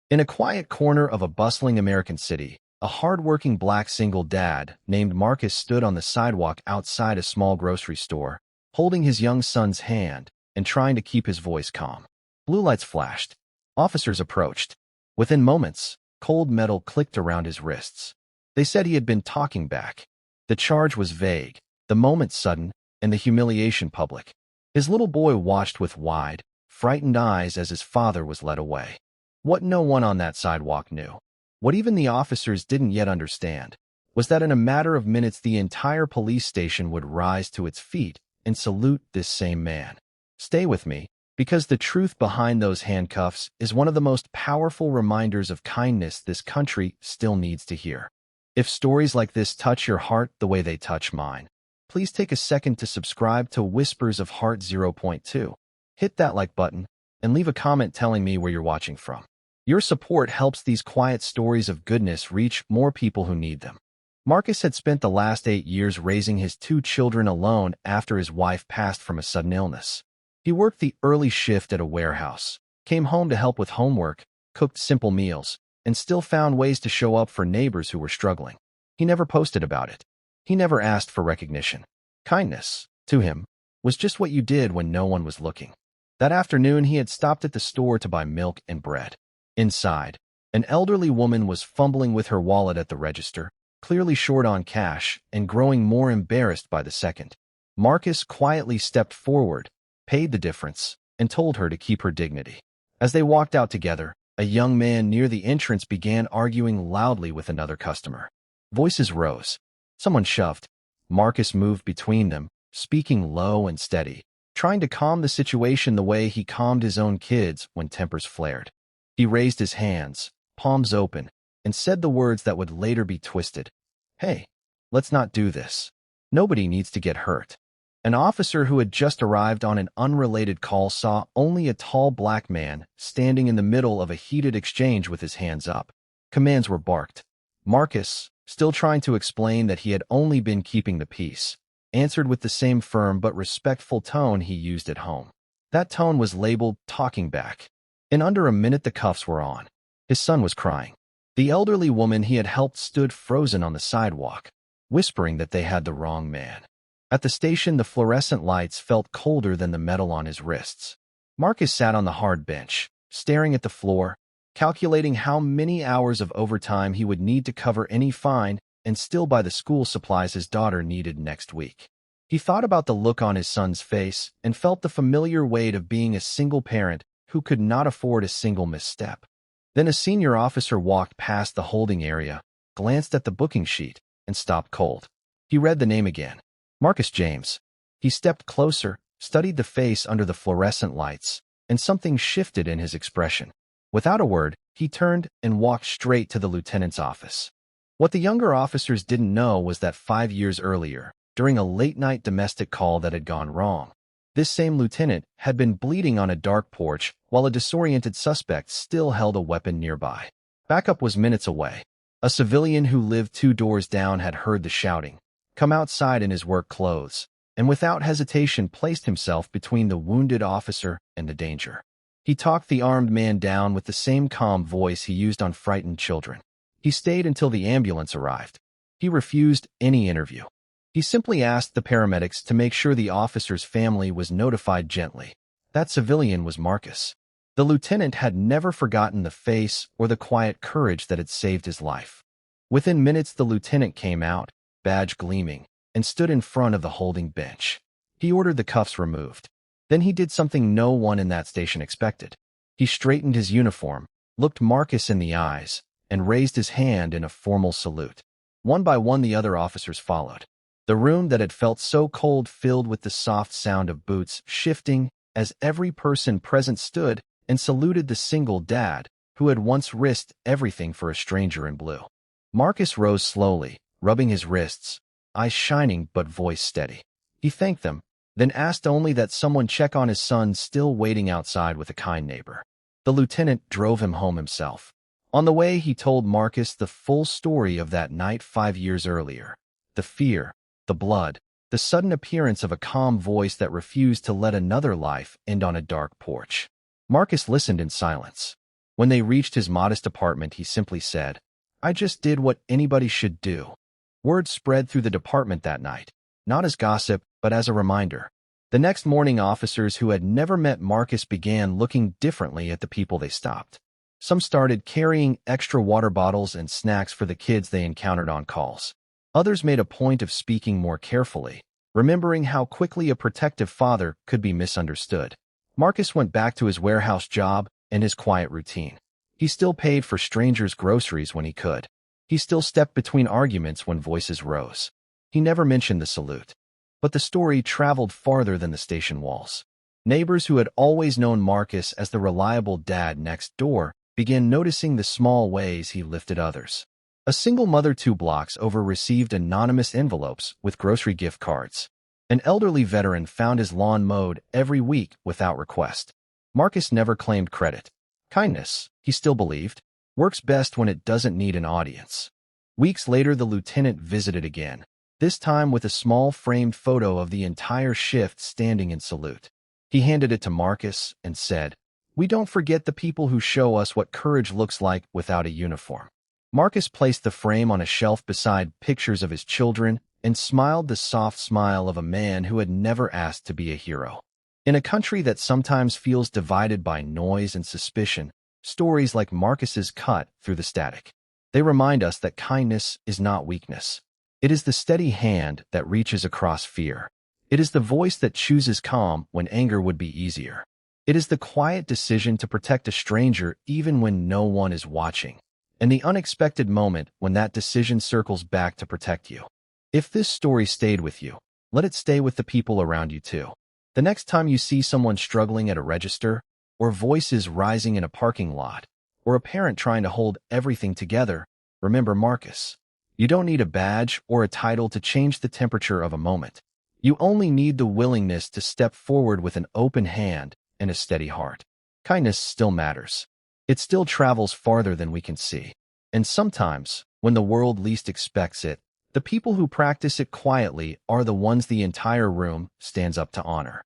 In a quiet corner of a bustling American city, a hard-working black single dad named Marcus stood on the sidewalk outside a small grocery store, holding his young son's hand and trying to keep his voice calm. Blue lights flashed. Officers approached. Within moments, cold metal clicked around his wrists. They said he had been talking back. The charge was vague, the moment sudden, and the humiliation public. His little boy watched with wide, frightened eyes as his father was led away. What no one on that sidewalk knew, what even the officers didn't yet understand, was that in a matter of minutes the entire police station would rise to its feet and salute this same man. Stay with me, because the truth behind those handcuffs is one of the most powerful reminders of kindness this country still needs to hear. If stories like this touch your heart the way they touch mine, please take a second to subscribe to Whispers of Heart 0.2. Hit that like button and leave a comment telling me where you're watching from. Your support helps these quiet stories of goodness reach more people who need them. Marcus had spent the last 8 years raising his 2 children alone after his wife passed from a sudden illness. He worked the early shift at a warehouse, came home to help with homework, cooked simple meals, and still found ways to show up for neighbors who were struggling. He never posted about it. He never asked for recognition. Kindness, to him, was just what you did when no one was looking. That afternoon, he had stopped at the store to buy milk and bread. Inside, an elderly woman was fumbling with her wallet at the register, clearly short on cash and growing more embarrassed by the second. Marcus quietly stepped forward, paid the difference, and told her to keep her dignity. As they walked out together, a young man near the entrance began arguing loudly with another customer. Voices rose. Someone shoved. Marcus moved between them, speaking low and steady, trying to calm the situation the way he calmed his own kids when tempers flared. He raised his hands, palms open, and said the words that would later be twisted. "Hey, let's not do this. Nobody needs to get hurt." An officer who had just arrived on an unrelated call saw only a tall black man standing in the middle of a heated exchange with his hands up. Commands were barked. Marcus, still trying to explain that he had only been keeping the peace, answered with the same firm but respectful tone he used at home. That tone was labeled talking back. In under a minute the cuffs were on. His son was crying. The elderly woman he had helped stood frozen on the sidewalk, whispering that they had the wrong man. At the station, the fluorescent lights felt colder than the metal on his wrists. Marcus sat on the hard bench, staring at the floor, calculating how many hours of overtime he would need to cover any fine and still buy the school supplies his daughter needed next week. He thought about the look on his son's face and felt the familiar weight of being a single parent who could not afford a single misstep. Then a senior officer walked past the holding area, glanced at the booking sheet, and stopped cold. He read the name again. Marcus James. He stepped closer, studied the face under the fluorescent lights, and something shifted in his expression. Without a word, he turned and walked straight to the lieutenant's office. What the younger officers didn't know was that 5 years earlier, during a late-night domestic call that had gone wrong, this same lieutenant had been bleeding on a dark porch while a disoriented suspect still held a weapon nearby. Backup was minutes away. A civilian who lived 2 doors down had heard the shouting, come outside in his work clothes, and without hesitation placed himself between the wounded officer and the danger. He talked the armed man down with the same calm voice he used on frightened children. He stayed until the ambulance arrived. He refused any interview. He simply asked the paramedics to make sure the officer's family was notified gently. That civilian was Marcus. The lieutenant had never forgotten the face or the quiet courage that had saved his life. Within minutes, the lieutenant came out, badge gleaming, and stood in front of the holding bench. He ordered the cuffs removed. Then he did something no one in that station expected. He straightened his uniform, looked Marcus in the eyes, and raised his hand in a formal salute. One by one, the other officers followed. The room that had felt so cold filled with the soft sound of boots shifting as every person present stood and saluted the single dad who had once risked everything for a stranger in blue. Marcus rose slowly, rubbing his wrists, eyes shining but voice steady. He thanked them, then asked only that someone check on his son still waiting outside with a kind neighbor. The lieutenant drove him home himself. On the way, he told Marcus the full story of that night 5 years earlier. The fear, the blood, the sudden appearance of a calm voice that refused to let another life end on a dark porch. Marcus listened in silence. When they reached his modest apartment, he simply said, "I just did what anybody should do." Word spread through the department that night, not as gossip, but as a reminder. The next morning, officers who had never met Marcus began looking differently at the people they stopped. Some started carrying extra water bottles and snacks for the kids they encountered on calls. Others made a point of speaking more carefully, remembering how quickly a protective father could be misunderstood. Marcus went back to his warehouse job and his quiet routine. He still paid for strangers' groceries when he could. He still stepped between arguments when voices rose. He never mentioned the salute. But the story traveled farther than the station walls. Neighbors who had always known Marcus as the reliable dad next door began noticing the small ways he lifted others. A single mother 2 blocks over received anonymous envelopes with grocery gift cards. An elderly veteran found his lawn mowed every week without request. Marcus never claimed credit. Kindness, he still believed, works best when it doesn't need an audience. Weeks later, the lieutenant visited again, this time with a small framed photo of the entire shift standing in salute. He handed it to Marcus and said, "We don't forget the people who show us what courage looks like without a uniform." Marcus placed the frame on a shelf beside pictures of his children and smiled the soft smile of a man who had never asked to be a hero. In a country that sometimes feels divided by noise and suspicion, stories like Marcus's cut through the static. They remind us that kindness is not weakness. It is the steady hand that reaches across fear. It is the voice that chooses calm when anger would be easier. It is the quiet decision to protect a stranger even when no one is watching, and the unexpected moment when that decision circles back to protect you. If this story stayed with you, let it stay with the people around you too. The next time you see someone struggling at a register, or voices rising in a parking lot, or a parent trying to hold everything together, remember Marcus. You don't need a badge or a title to change the temperature of a moment. You only need the willingness to step forward with an open hand and a steady heart. Kindness still matters. It still travels farther than we can see. And sometimes, when the world least expects it, the people who practice it quietly are the ones the entire room stands up to honor.